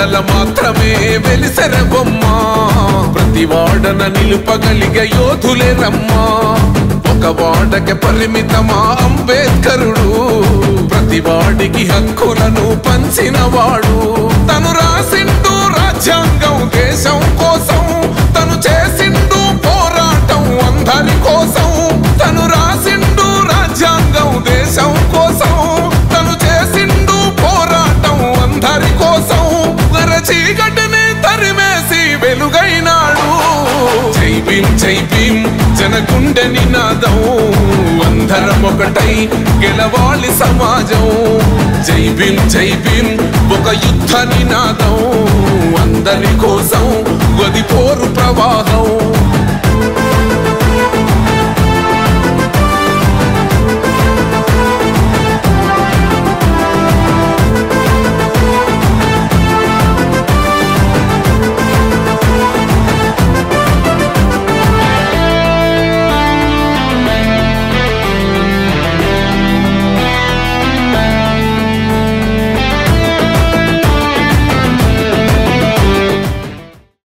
వాడల మాత్రమే వెలిసెర బొమ్మ ప్రతి వాడన నిలుపగలిగే యోధులే రమ్మా ఒక వాడకి పరిమితమా అంబేద్కరుడు ప్రతి వాడికి హక్కులను పంచినవాడు తను రాసిండు రాజ్యాంగం దేశం కోసం తను చేసిండు పోరాటం అందరి కోసం తను రాసిండు రాజ్యాంగం దేశం కోసం తను చేసిండు పోరాటం అందరి కోసం చీకటిని తరిమేసి వెలుగైనాడు జై భీమ్ జనగుండె నినాదం అందరం ఒకటై గెలవాలి సమాజం జై భీమ్ ఒక యుద్ధ నినాదం